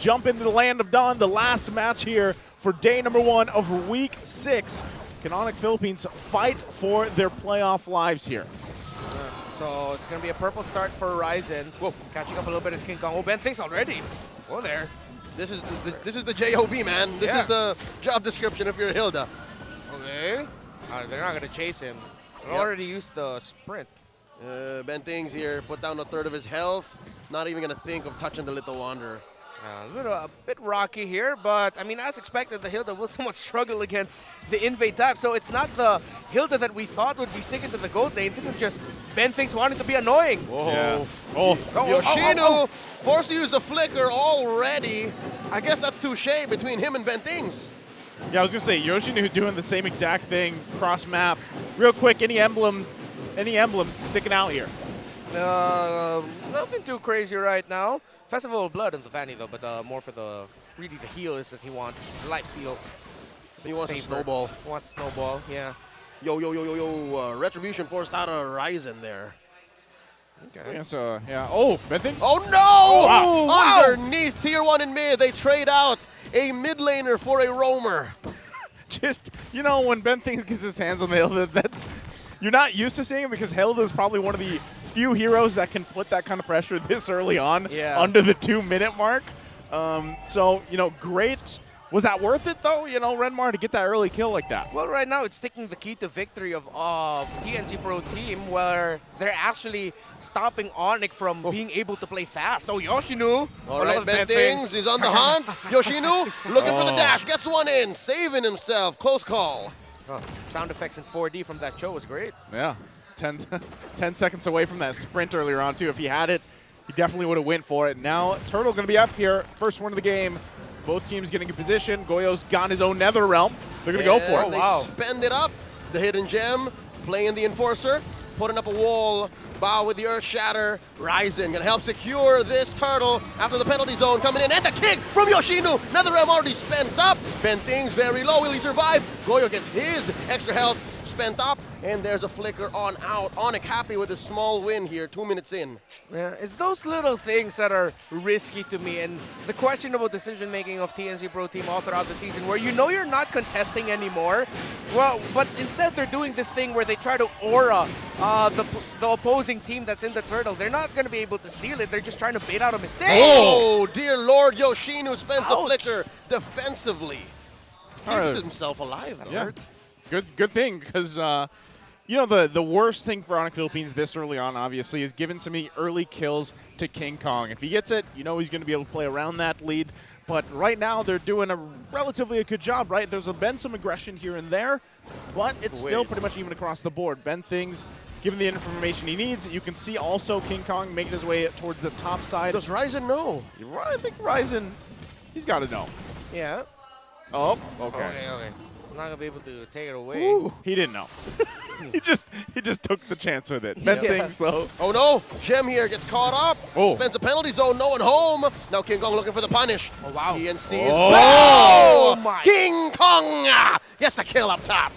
Jump into the land of Dawn, the last match here for day number 1 of week 6. Can Onic Philippines fight for their playoff lives here? So it's going to be a purple start for Ryzen. Whoa, catching up a little bit is King Kong. Oh, Ben thinks already. Whoa there. This is the JOB, man. This is the job description if you're Hilda. Okay. They're not going to chase him. They already used the sprint. Ben Things here put down a third of his health. Not even going to think of touching the Little Wanderer. A bit rocky here, but I mean, as expected, the Hilda will somewhat struggle against the invade type. So it's not the Hilda that we thought would be sticking to the gold lane. This is just Ben Things wanting to be annoying. Whoa. Yeah. Yoshino forced to use the flicker already. I guess that's touche between him and Ben Things. Yeah, I was going to say, Yoshino doing the same exact thing, cross map. Real quick, any emblems sticking out here? Nothing too crazy right now. Festival of Blood in the Fanny though, but more for the heal is that he wants life steal. He wants a snowball. He wants a snowball, yeah. Yo. Retribution forced out of Ryzen there. Okay. Yeah, so, yeah. Oh, Ben Things? Oh, no! Oh, wow. Underneath tier 1 in mid, they trade out a mid laner for a roamer. Just, when Ben Things gets his hands on the Hilda, you're not used to seeing it because Hilda is probably one of the few heroes that can put that kind of pressure this early on under the 2-minute mark. So, great. Was that worth it, though, Renmar, to get that early kill like that? Well, right now, it's sticking the key to victory of TNC Pro Team, where they're actually stopping Onic from being able to play fast. Oh, Yoshino. All right, Ben Things, he's on the hunt. Yoshino looking for the dash, gets one in, saving himself. Close call. Oh, sound effects in 4D from that show was great. Yeah, 10 seconds away from that sprint earlier on, too. If he had it, he definitely would have went for it. Now, Turtle going to be up here. First one of the game. Both teams getting in position. Goyo's got his own Nether Realm. They're going to go for it. They spend it up. The Hidden Gem, playing the Enforcer, putting up a wall. Bow with the Earth Shatter. Ryzen going to help secure this turtle after the penalty zone coming in. And the kick from Yoshino. Nether Realm already spent up. Ben Things very low. Will he survive? Goyo gets his extra health spent up. And there's a flicker on out. Onic happy with a small win here, 2 minutes in. Yeah, it's those little things that are risky to me, and the questionable decision-making of TNC Pro Team all throughout the season, where you're not contesting anymore. Well, but instead they're doing this thing where they try to aura the opposing team that's in the turtle. They're not going to be able to steal it. They're just trying to bait out a mistake. Oh, dear Lord, Yoshino spends the flicker defensively. Keeps himself alive, though. Yeah. Good thing, because the worst thing for Onic Philippines this early on, obviously, is giving some early kills to King Kong. If he gets it, he's going to be able to play around that lead. But right now, they're doing a relatively good job, right? There's been some aggression here and there, but it's still pretty much even across the board. Ben Things, given the information he needs, you can see also King Kong making his way towards the top side. Does Ryzen know? I think Ryzen, he's got to know. Yeah. Oh, okay. Okay. I'm not going to be able to take it away. Ooh, he didn't know. he just took the chance with it. Ben Things, though. Oh, no. Gem here gets caught up. Oh. Spends the penalty zone. No one home. Now King Kong looking for the punish. Oh, wow. TNC is Oh, my. King Kong. Yes, a kill up top.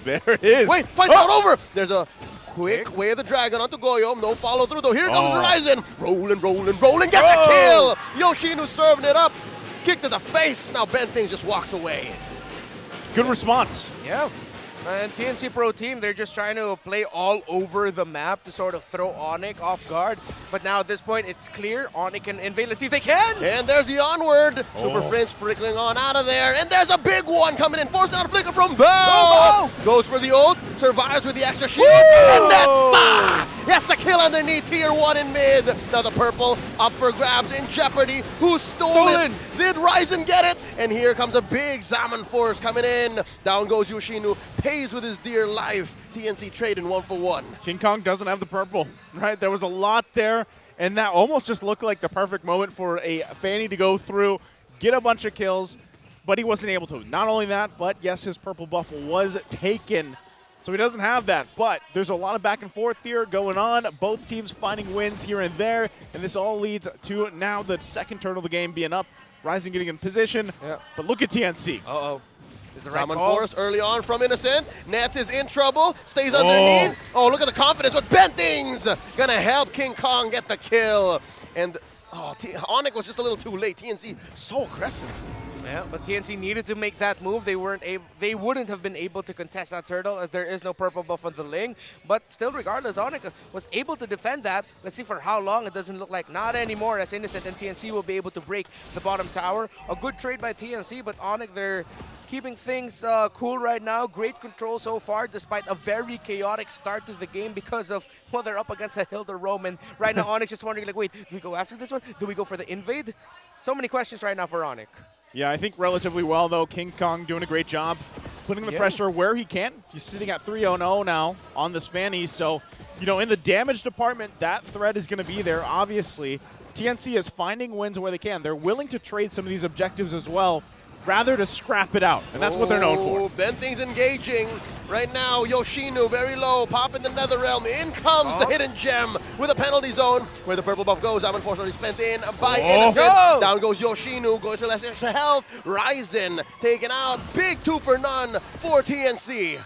There it is. Wait, fight's not over. There's a quick way of the dragon onto Goyo. No follow through, though. Here comes Ryzen. Rolling. Gets a kill. Yoshino serving it up. Kick to the face. Now Ben Things just walks away. Good response. Yeah. And TNC Pro Team, they're just trying to play all over the map to sort of throw Onic off guard. But now at this point, it's clear. Onic can invade. Let's see if they can. And there's the onward. Super Fringe sprinkling on out of there. And there's a big one coming in. Forced out a flicker from Bow. Goes for the ult. Survives with the extra shield. And that's yes, a kill underneath tier 1 in mid. Now the purple up for grabs in jeopardy. Who stole it? Did Ryzen get it? And here comes a big Zaman force coming in. Down goes Yoshino. Pays with his dear life. TNC trading 1-for-1. King Kong doesn't have the purple, right? There was a lot there, and that almost just looked like the perfect moment for a Fanny to go through, get a bunch of kills, but he wasn't able to. Not only that, but yes, his purple buff was taken, so he doesn't have that. But there's a lot of back and forth here going on. Both teams finding wins here and there, and this all leads to now the second turn of the game being up. Ryzen getting in position, but look at TNC. Is the right Common call? force early on from Innocent. Nats is in trouble. Stays underneath. Oh, look at the confidence with Ben Things. Gonna help King Kong get the kill. And Oh, Onic was just a little too late. TNC so aggressive. Yeah, but TNC needed to make that move. They wouldn't have been able to contest that turtle as there is no purple buff on the Ling. But still, regardless, Onic was able to defend that. Let's see for how long. It doesn't look like not anymore as Innocent and TNC will be able to break the bottom tower. A good trade by TNC, but Onic, they're keeping things cool right now. Great control so far, despite a very chaotic start to the game because of, well, they're up against a Hilda Roman. Right now, Onyx just wondering, like, wait, do we go after this one? Do we go for the invade? So many questions right now for Onic. Yeah, I think relatively well, though. King Kong doing a great job putting the pressure where he can. He's sitting at 3-0 now on this Fanny. So, you know, in the damage department, that threat is going to be there, obviously. TNC is finding wins where they can. They're willing to trade some of these objectives as well, rather to scrap it out. And that's what they're known for. Benting's engaging. Right now, Yoshinu very low, popping the Netherrealm. In comes the hidden gem with a penalty zone where the purple buff goes. I'm unfortunately spent in by Innocent. Down goes Yoshinu, goes to less extra health. Ryzen taken out. Big 2 for none for TNC.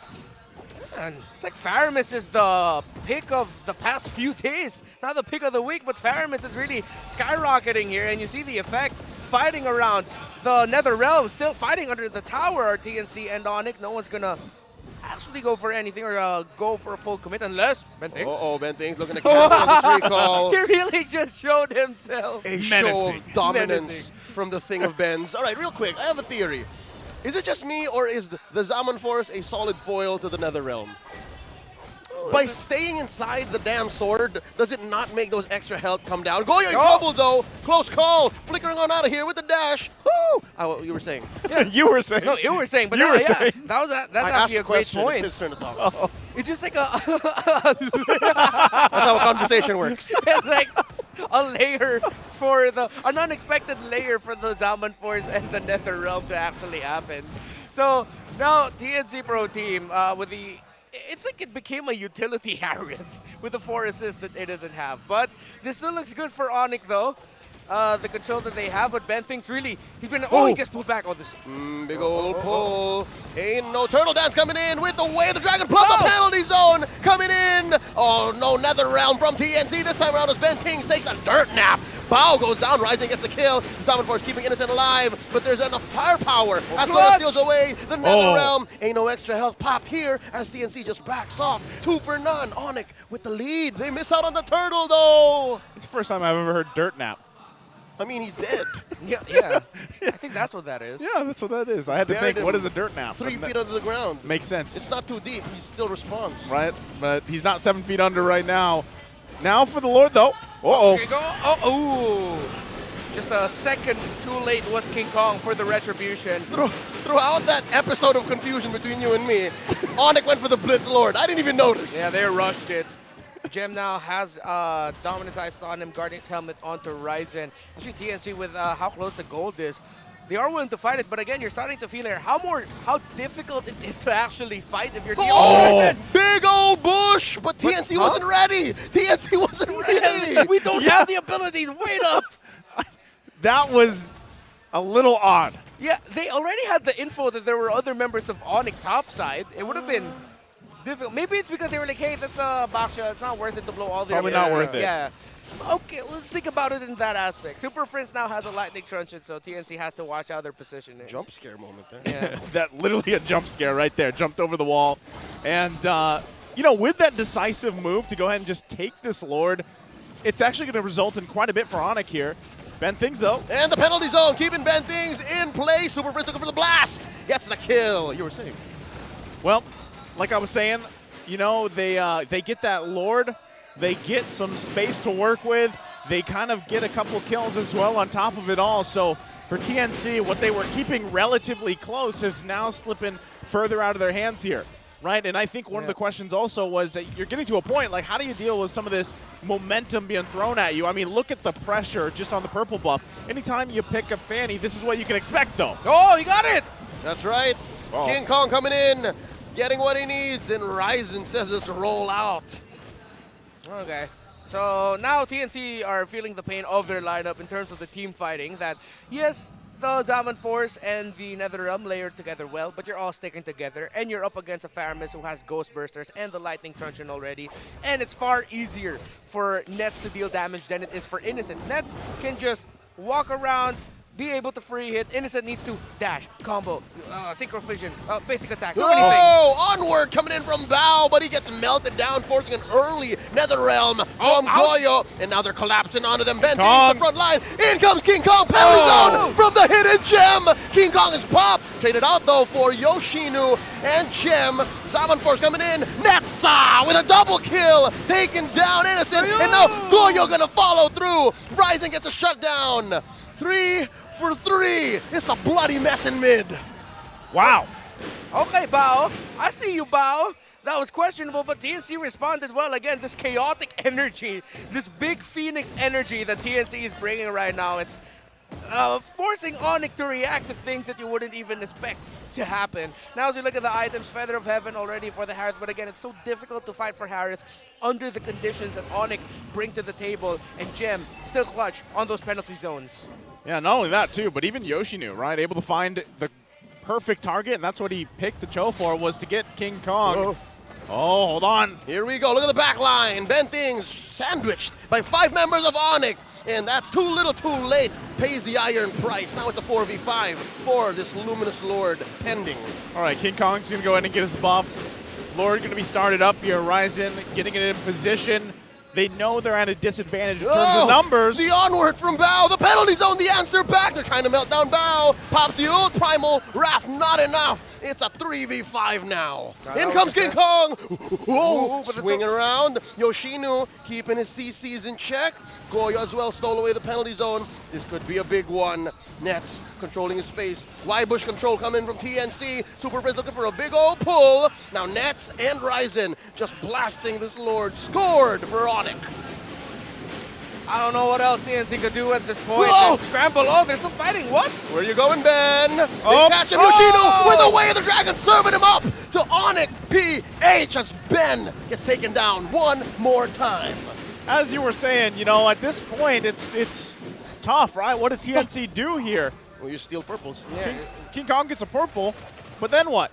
And it's like Faramis is the pick of the past few days. Not the pick of the week, but Faramis is really skyrocketing here. And you see the effect fighting around the Netherrealm, still fighting under the tower are TNC and Onic. No one's going to actually go for anything or go for a full commit unless Bentings. Bentings looking to cancel this recall. He really just showed himself. A show of dominance from the Thing of Benz. All right, real quick, I have a theory. Is it just me, or is the Zaman Force a solid foil to the Netherrealm? By staying inside the damn sword, does it not make those extra health come down? Goyo in trouble, though. Close call. Flickering on out of here with the dash. Woo! You were saying. Yeah, you were saying. No, you were saying. But that's actually a great point. It's his turn to talk. It's just like a... That's how a conversation works. It's like a layer for an unexpected layer for the Zaman Force and the Netherrealm to actually happen. So now TNC Pro Team with the... It's like it became a utility Harriet with the 4 assists that it doesn't have. But this still looks good for Onic, though. The control that they have, but Bentings really, he gets pulled back on this. Big old pull. Ain't no turtle dance coming in with the way of the dragon plus the penalty zone coming in. Oh, no, Netherrealm from TNC. This time around as Bentings takes a dirt nap. Bao goes down, Rising gets a kill. Zaman Force keeping Innocent alive, but there's enough firepower. As well as steals away the Netherrealm. Ain't no extra health pop here as TNC just backs off. 2 for none. Onic with the lead. They miss out on the turtle, though. It's the first time I've ever heard dirt nap. I mean, he's dead. Yeah. I think that's what that is. Yeah, that's what that is. I had to think, what is a dirt nap? 3 feet under the ground. Makes sense. It's not too deep. He still responds. Right, but he's not 7 feet under right now. Now for the Lord, though. Here you go. Just a second too late was King Kong for the retribution. Throughout that episode of confusion between you and me, Onic went for the Blitz Lord. I didn't even notice. Yeah, they rushed it. Gem now has Dominus Eyes on him, Guardian's Helmet onto Ryzen. Actually, TNC with how close the gold is. They are willing to fight it, but again, you're starting to feel here how difficult it is to actually fight if you're TNC. Big old bush, but TNC wasn't ready. TNC wasn't ready. We don't have the abilities. Wait up. That was a little odd. Yeah, they already had the info that there were other members of Onic topside. It would have been difficult. Maybe it's because they were like, hey, that's a Baksha. It's not worth it to blow all the Probably not worth it. Yeah. Okay, let's think about it in that aspect. Super Prince now has a lightning truncheon, so TNC has to watch out their positioning. Jump scare moment there. Yeah. That literally a jump scare right there. Jumped over the wall. And, you know, with that decisive move to go ahead and just take this Lord, it's actually going to result in quite a bit for Onic here. Bentings, though. And the penalty zone, keeping Bentings in play. Super Prince looking for the blast. Gets the kill. You were saying. Well, like I was saying, you know, they get that Lord. They get some space to work with. They kind of get a couple kills as well on top of it all. So for TNC, what they were keeping relatively close is now slipping further out of their hands here, right? And I think one of the questions also was that you're getting to a point, like, how do you deal with some of this momentum being thrown at you? I mean, look at the pressure just on the purple buff. Anytime you pick a Fanny, this is what you can expect, though. Oh, he got it! That's right. Oh. King Kong coming in, getting what he needs, and Ryzen says just roll out. Okay, so now TNC are feeling the pain of their lineup in terms of the team fighting. That, yes, the Zaman Force and the NetherRealm layered together well, but you're all sticking together, and you're up against a Faramis who has Ghost Bursters and the Lightning Truncheon already, and it's far easier for Nets to deal damage than it is for Innocent. Nets can just walk around, be able to free hit. Innocent needs to dash, combo, synchro fission, basic attack, so many things. Oh, onward coming in from Bao, but he gets melted down, forcing an early NetherRealm from Goyo. And now they're collapsing onto them. Ben Things the front line. In comes King Kong, penalty zone from the hidden gem. King Kong is popped. Traded out though for Yoshinu and Gem. Zaman Force coming in. Netsa with a double kill, taking down Innocent. And now Goyo gonna follow through. Ryzen gets a shutdown. 3 for 3. It's a bloody mess in mid. Wow. Okay, Bao. I see you, Bao. That was questionable, but TNC responded well. Again, this chaotic energy, this big Phoenix energy that TNC is bringing right now, it's forcing Onic to react to things that you wouldn't even expect to happen. Now as we look at the items, Feather of Heaven already for the Harith, but again, it's so difficult to fight for Harith under the conditions that Onic bring to the table, and Gem still clutch on those penalty zones. Yeah, not only that too, but even Yoshinu, right, able to find the perfect target, and that's what he picked the Cho for, was to get King Kong. Oh, hold on. Here we go. Look at the back line. Ben Things sandwiched by 5 members of Onic. And that's too little too late. Pays the iron price. Now it's a 4v5 for this Luminous Lord pending. All right, King Kong's going to go ahead and get his buff. Lord going to be started up here. Ryzen getting it in position. They know they're at a disadvantage in terms of numbers. The onward from Bao. The penalty zone, the answer back. They're trying to melt down Bao. Pops the old Primal. Wrath, not enough. It's a 3v5 now. In comes King Kong. Whoa, swinging around. Yoshinu keeping his CCs in check. Goyo as well stole away the penalty zone. This could be a big one. Nets controlling his space. Y-Bush control coming from TNC. Super Prince looking for a big old pull. Now Nets and Ryzen just blasting this Lord. Scored for Onic. I don't know what else TNC could do at this point. Whoa! Scramble, oh, they're still fighting, what? Where you going, Ben? They catch him. Yoshino with the way of the dragon, serving him up to Onic PH as Ben gets taken down one more time. As you were saying, you know, at this point, it's tough, right? What does TNC do here? Well, you steal purples. Yeah. King Kong gets a purple, but then what?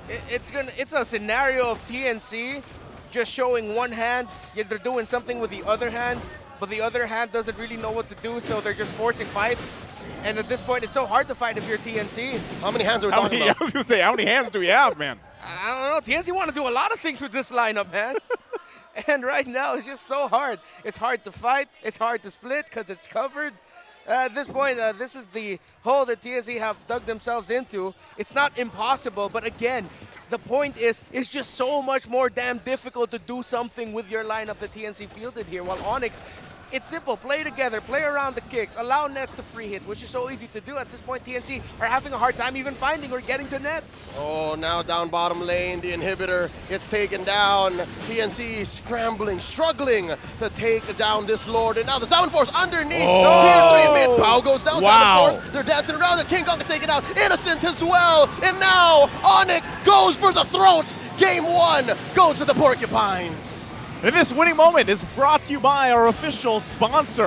It's a scenario of TNC just showing one hand, yet they're doing something with the other hand, but the other hand doesn't really know what to do, so they're just forcing fights. And at this point, it's so hard to fight if you're TNC. How many hands are we talking about? I was going to say, how many hands do we have, man? I don't know. TNC want to do a lot of things with this lineup, man. And right now, it's just so hard. It's hard to fight. It's hard to split because it's covered. At this point, this is the hole that TNC have dug themselves into. It's not impossible, but again, the point is, it's just so much more damn difficult to do something with your lineup that TNC fielded here. While Onic, it's simple. Play together, play around the kicks, allow Nets to free hit, which is so easy to do. At this point, TNC are having a hard time even finding or getting to Nets. Oh, now down bottom lane, the inhibitor gets taken down. TNC scrambling, struggling to take down this Lord. And now the Zaman Force underneath. Tier 3 mid. Bao goes down. Zaman Force. They're dancing around it. King Kong gets taken out. Innocent as well. And now Onic goes for the throat. Game 1 goes to the Porcupines. And this winning moment is brought to you by our official sponsor.